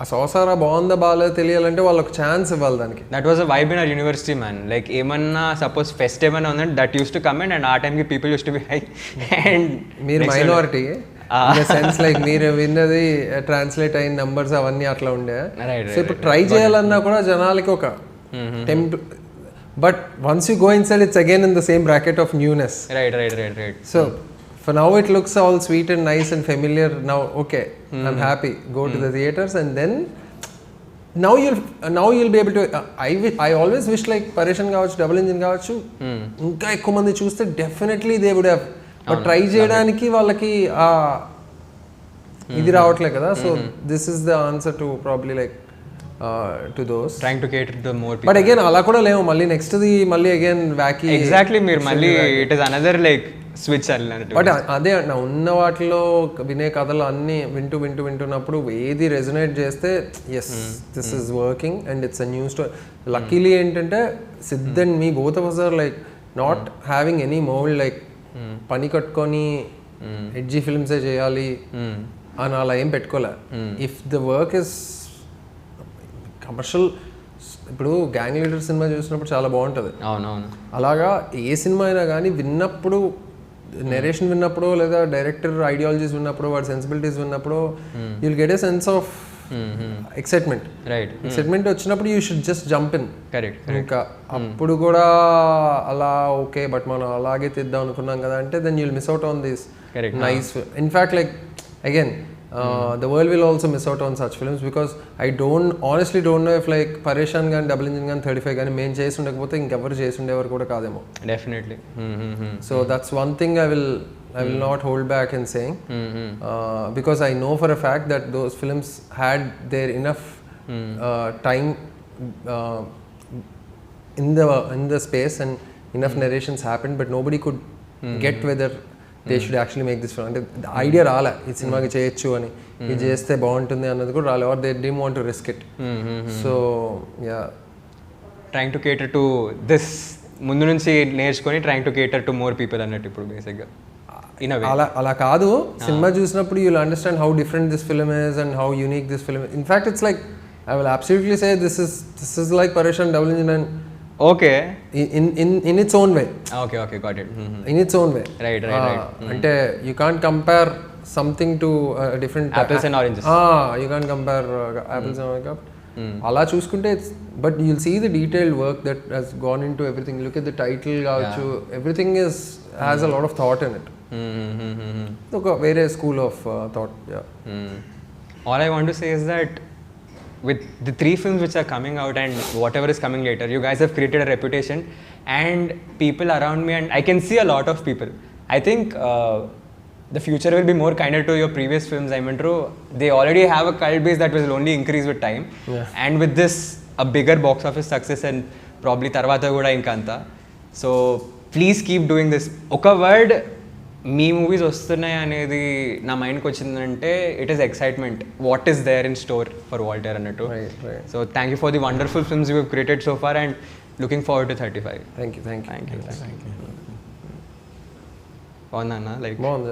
ఆ సోసారా బాగుందా బాగాలేదో తెలియాలంటే వాళ్ళకి chance ఇవ్వాలి దానికి. That was a vibe in our university man. Like ఏమన్నా suppose pest ఏమన్నా ఉందంటే that use to come and ఆ టైంకి people use to be high. And మీరు మైనారిటీ సెన్స్ లైక్ మీరు విన్నది ట్రాన్స్లేట్ అయిన నంబర్స్ అవన్నీ అట్లా ఉండే. సో ఇప్పుడు ట్రై చేయాలన్నా కూడా జనాలకి ఒక but once you go inside, it's again in the same bracket of newness. Right. So for now it looks all sweet and nice and familiar. Now okay, I'm happy, go to the theaters, and then now you'll be able to I always wish like Pareshan కావచ్చు, Double Engine కావచ్చు, ఇంకా ఎక్కువ మంది చూస్తే definitely they would have, but try చేయడానికి వాళ్ళకి ఇది రావట్లే కదా. So this is the answer to probably like to those, trying to cater to more people. But again ala kuda levu, malli next di malli again wacky. Exactly, meer malli it is another like switch allanattu. But ade na unna vaatilo vine kadalu anni vintunappudu edi resonate cheste, yes, this is working and it's a new story. Luckily entante Siddh and me, both of us are like not having any mold, like pani katkoni edgy films e cheyali ana ala em pettukola. If the work is commercial, ఇప్పుడు gang leader cinema చూసినప్పుడు చాలా బాగుంటుంది. అవునవును. అలాగా ఏ cinema అయినా కానీ విన్నప్పుడు, narration విన్నప్పుడు లేదా డైరెక్టర్ ఐడియాలజీస్ విన్నప్పుడు, వాడి సెన్సిబిలిటీస్ విన్నప్పుడు you'll get a sense of excitement. Right. Excitement వచ్చినప్పుడు you should just jump in. Correct. ఇంకా అప్పుడు కూడా అలా ఓకే బట్ మనం అలాగే తీద్దాం అనుకున్నాం కదా అంటే then you'll miss out on this nice. In fact like again the world will also miss out on such films, because I honestly don't know if like Pareshan gan, Double Engine gan, 35 gan main chase undakapothe inkevaru chase undevaru kuda kademo. Definitely. So that's one thing I will not hold back in saying, because I know for a fact that those films had their enough time in the space and enough narrations happened, but nobody could get whether they should actually make this film. అంటే idea రాలే ఈ సినిమాకి చేయొచ్చు అని, ఇది చేస్తే బాగుంటుంది అన్నది కూడా రాలే, or they didn't want to risk it. So yeah, trying to cater to this, ముందు నుంచి నేర్చుకొని trying to cater to more people అన్నట్టు ఇప్పుడు బేసిక్గా. అలా కాదు, సినిమా చూసినప్పుడు you will understand how different this film is and how unique this film. In fact it's like I will absolutely say this is like Pareshan, Double Engine and okay in its own way. Okay, got it. In its own way. Right. Ante you can't compare something to a different apples and oranges. You can't compare apples and oranges. అలా చూసుకుంటే but you'll see the detailed work that has gone into everything. Look at the title కావచ్చు, everything has a lot of thought in it. ఒక వేరే school of thought. All I want to say is that with the 3 films which are coming out and whatever is coming later, you guys have created a reputation and people around me, and I can see a lot of people. I think the future will be more kinder to your previous films. I mean, they already have a cult base that will only increase with time. And with this, a bigger box office success and probably tarvata kuda inkanta. So please keep doing this. Oka word మీ movies వస్తున్నాయి అనేది నా మైండ్కి వచ్చిందంటే it is excitement what is there in store for Waltair అన్నట్టు. So thank you for the wonderful films you have created so far and looking forward to 35. Thank you. బాగుందా అన్న? Like బాగుంది.